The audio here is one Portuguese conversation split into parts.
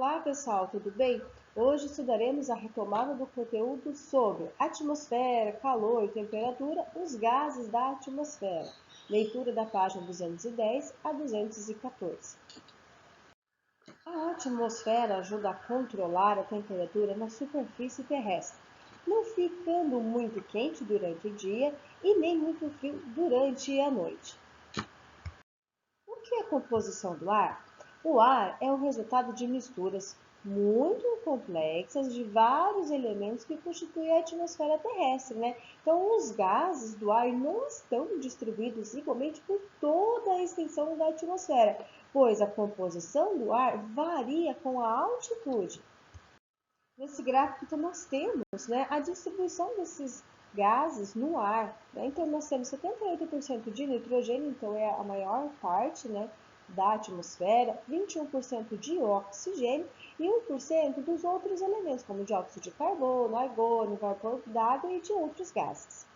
Olá pessoal, tudo bem? Hoje estudaremos a retomada do conteúdo sobre atmosfera, calor e temperatura, os gases da atmosfera. Leitura da página 210 a 214. A atmosfera ajuda a controlar a temperatura na superfície terrestre, não ficando muito quente durante o dia e nem muito frio durante a noite. O que é a composição do ar? O ar é o resultado de misturas muito complexas de vários elementos que constituem a atmosfera terrestre, né? Então, os gases do ar não estão distribuídos igualmente por toda a extensão da atmosfera, pois a composição do ar varia com a altitude. Nesse gráfico, então, nós temos, né, a distribuição desses gases no ar, né? Então, nós temos 78% de nitrogênio, então é a maior parte, né, da atmosfera, 21% de oxigênio e 1% dos outros elementos, como dióxido de carbono, argônio, vapor d'água e de outros gases.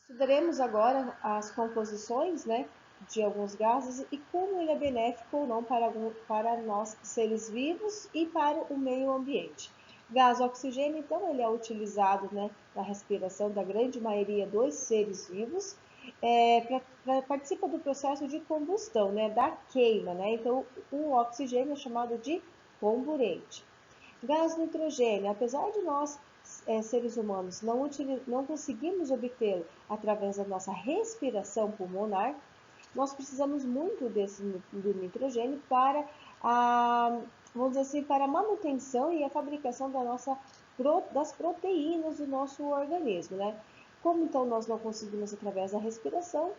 Estudaremos agora as composições, né, de alguns gases e como ele é benéfico ou não para nós seres vivos e para o meio ambiente. Gás oxigênio, então, ele é utilizado, né, na respiração da grande maioria dos seres vivos, participa do processo de combustão, né, da queima, né? Então, o oxigênio é chamado de comburente. Gás nitrogênio, apesar de nós seres humanos não conseguimos obtê-lo através da nossa respiração pulmonar, nós precisamos muito do nitrogênio para vamos dizer assim, para a manutenção e a fabricação das proteínas do nosso organismo, né? Como então nós não conseguimos através da respiração,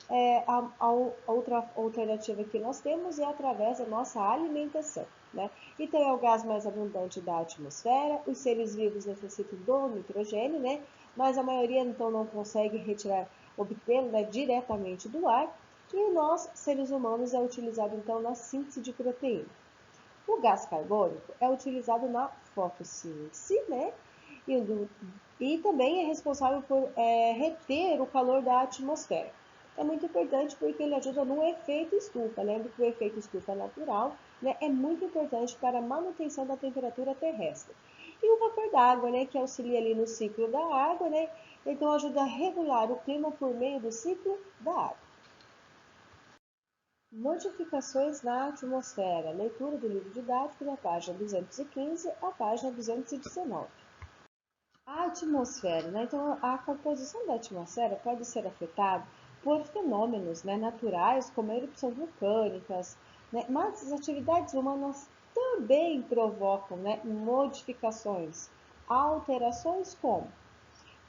a outra alternativa que nós temos é através da nossa alimentação, né? Então, é o gás mais abundante da atmosfera, os seres vivos necessitam do nitrogênio, né? Mas a maioria, então, não consegue obtê-lo, né, diretamente do ar, e nós, seres humanos, é utilizado, então, na síntese de proteína. O gás carbônico é utilizado na fotossíntese, né? E também é responsável por reter o calor da atmosfera. É muito importante porque ele ajuda no efeito estufa. Lembra que o efeito estufa natural, né, é muito importante para a manutenção da temperatura terrestre. E o vapor d'água, né, que auxilia ali no ciclo da água, né, então ajuda a regular o clima por meio do ciclo da água. Modificações na atmosfera. Leitura do livro didático da página 215 à página 219. A atmosfera, né? Então, a composição da atmosfera pode ser afetada por fenômenos, né, naturais, como erupções vulcânicas, né? Mas as atividades humanas também provocam, né, modificações, alterações como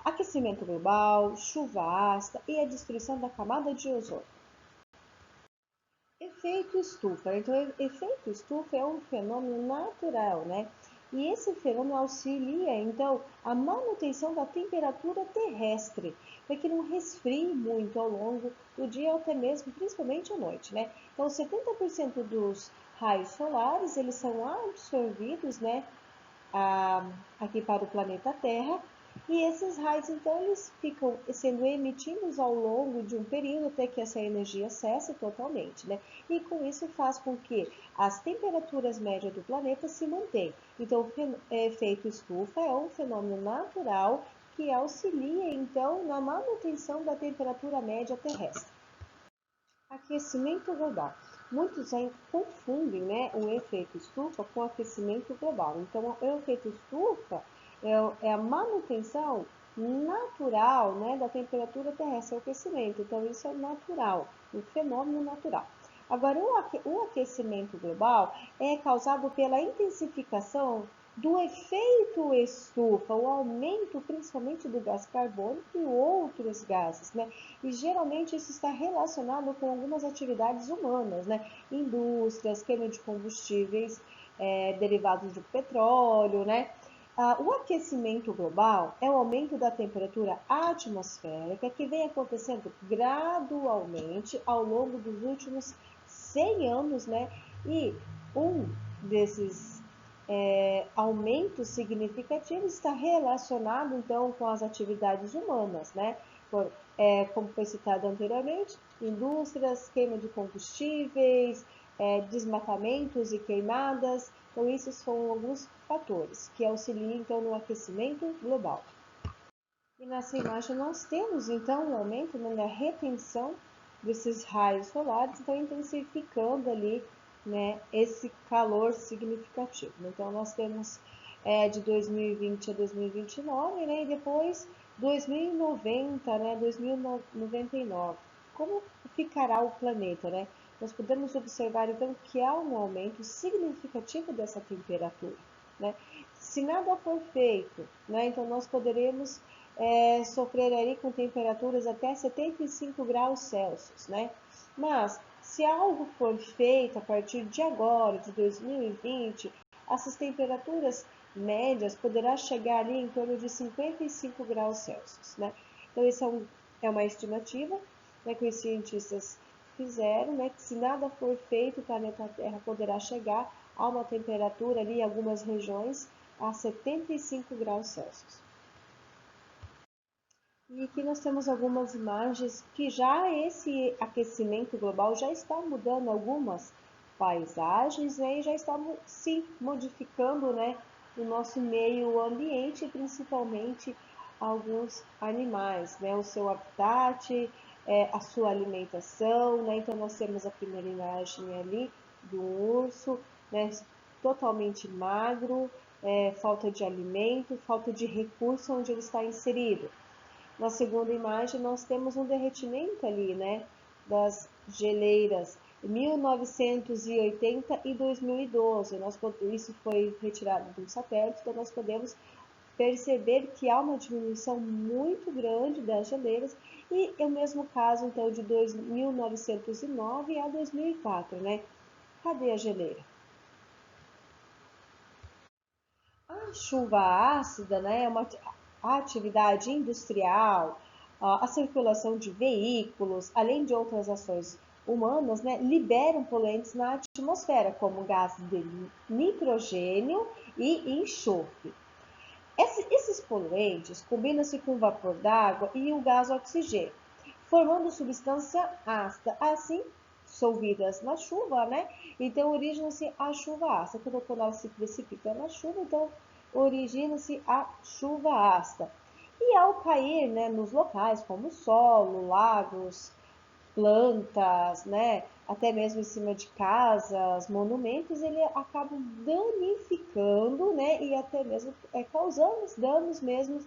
aquecimento global, chuva ácida e a destruição da camada de ozônio. Efeito estufa. Então, efeito estufa é um fenômeno natural, né? E esse fenômeno auxilia, então, a manutenção da temperatura terrestre, para que não resfrie muito ao longo do dia, ou até mesmo, principalmente à noite, né? Então, 70% dos raios solares, eles são absorvidos, né, aqui para o planeta Terra, e esses raios, então, eles ficam sendo emitidos ao longo de um período até que essa energia cesse totalmente, né? E com isso faz com que as temperaturas médias do planeta se mantenham. Então, o efeito estufa é um fenômeno natural que auxilia, então, na manutenção da temperatura média terrestre. Aquecimento global. Muitos confundem, né, o efeito estufa com aquecimento global. Então, o efeito estufa é a manutenção natural, né, da temperatura terrestre, o aquecimento. Então, isso é natural, um fenômeno natural. Agora, o aquecimento global é causado pela intensificação do efeito estufa, o aumento principalmente do gás carbônico e outros gases, né? E geralmente isso está relacionado com algumas atividades humanas, né? Indústrias, queima de combustíveis derivados do petróleo, né? O aquecimento global é o aumento da temperatura atmosférica que vem acontecendo gradualmente ao longo dos últimos 100 anos, né? E um desses aumentos significativos está relacionado, então, com as atividades humanas, né? Como foi citado anteriormente, indústrias, queima de combustíveis, desmatamentos e queimadas. Então, esses são alguns fatores que auxiliam, então, no aquecimento global. E nessa imagem nós temos, então, um aumento, né, na retenção desses raios solares, então, intensificando ali, né, esse calor significativo. Então, nós temos de 2020 a 2029, né, e depois 2090, né, 2099. Como ficará o planeta, né? Nós podemos observar, então, que há um aumento significativo dessa temperatura, né? Se nada for feito, né, então nós poderemos sofrer ali com temperaturas até 75 graus Celsius, né? Mas, se algo for feito a partir de agora, de 2020, essas temperaturas médias poderá chegar ali em torno de 55 graus Celsius, né? Então, isso é uma estimativa, né, que os cientistas fizeram, né, que se nada for feito, o planeta Terra poderá chegar a uma temperatura ali em algumas regiões a 75 graus Celsius. E aqui nós temos algumas imagens que já esse aquecimento global já está mudando algumas paisagens, né, e já está sim modificando, né, o nosso meio ambiente, principalmente alguns animais, né, o seu habitat, a sua alimentação, né. Então nós temos a primeira imagem ali do urso, né, totalmente magro, falta de alimento, falta de recurso onde ele está inserido. Na segunda imagem, nós temos um derretimento ali, né, das geleiras em 1980 e 2012. Isso foi retirado do satélite, então nós podemos perceber que há uma diminuição muito grande das geleiras e é o mesmo caso, então, de 1909 a 2004, né? Cadê a geleira? A chuva ácida, né, é uma atividade industrial, a circulação de veículos, além de outras ações humanas, né, liberam poluentes na atmosfera, como gás de nitrogênio e enxofre. Esses poluentes combinam-se com o vapor d'água e o gás oxigênio, formando substância ácida, assim dissolvidas na chuva, né? Então origina-se a chuva ácida. Quando ela se precipita na chuva, então origina-se a chuva ácida. E ao cair, né, nos locais como solo, lagos, plantas, né, até mesmo em cima de casas, monumentos, ele acaba danificando, né, e até mesmo causando danos mesmo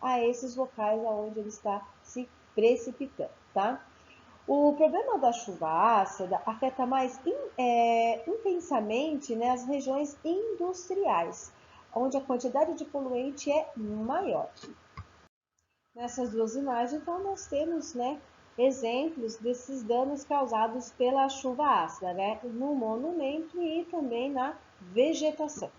a esses locais onde ele está se precipitando, tá? O problema da chuva ácida afeta mais intensamente, né, as regiões industriais, onde a quantidade de poluente é maior. Nessas duas imagens, então, nós temos, né, exemplos desses danos causados pela chuva ácida, né, no monumento e também na vegetação.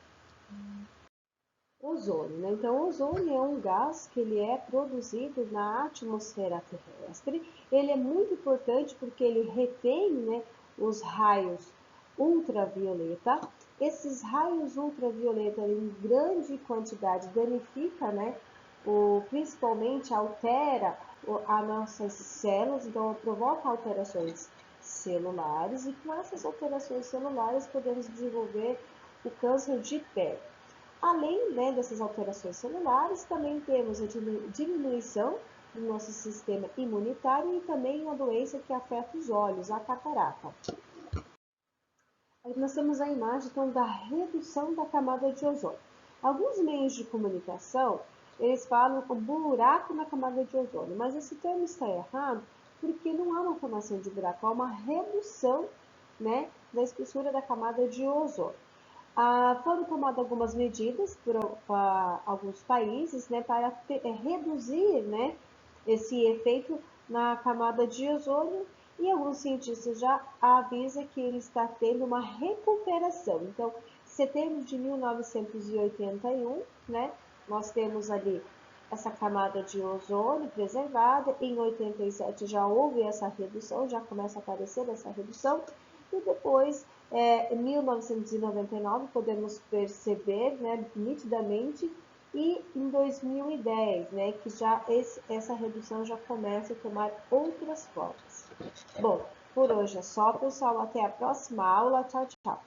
Ozônio, né? Então, o ozônio é um gás que ele é produzido na atmosfera terrestre. Ele é muito importante porque ele retém, né, os raios ultravioleta. Esses raios ultravioleta em grande quantidade danifica, né, principalmente altera as nossas células, então provoca alterações celulares e com essas alterações celulares podemos desenvolver o câncer de pele. Além, né, dessas alterações celulares, também temos a diminuição do nosso sistema imunitário e também uma doença que afeta os olhos, a catarata. Aí nós temos a imagem então, da redução da camada de ozônio. Alguns meios de comunicação, eles falam o buraco na camada de ozônio, mas esse termo está errado porque não há uma formação de buraco, há uma redução, né, da espessura da camada de ozônio. Foram tomadas algumas medidas por alguns países, né, para reduzir, né, esse efeito na camada de ozônio e alguns cientistas já avisam que ele está tendo uma recuperação. Então, setembro de 1981, né, nós temos ali essa camada de ozônio preservada. Em 87 já houve essa redução, já começa a aparecer essa redução. E depois, em 1999, podemos perceber, né, nitidamente, e em 2010, né, que já essa redução já começa a tomar outras formas. Bom, Por hoje é só, pessoal. Até a próxima aula. Tchau, tchau.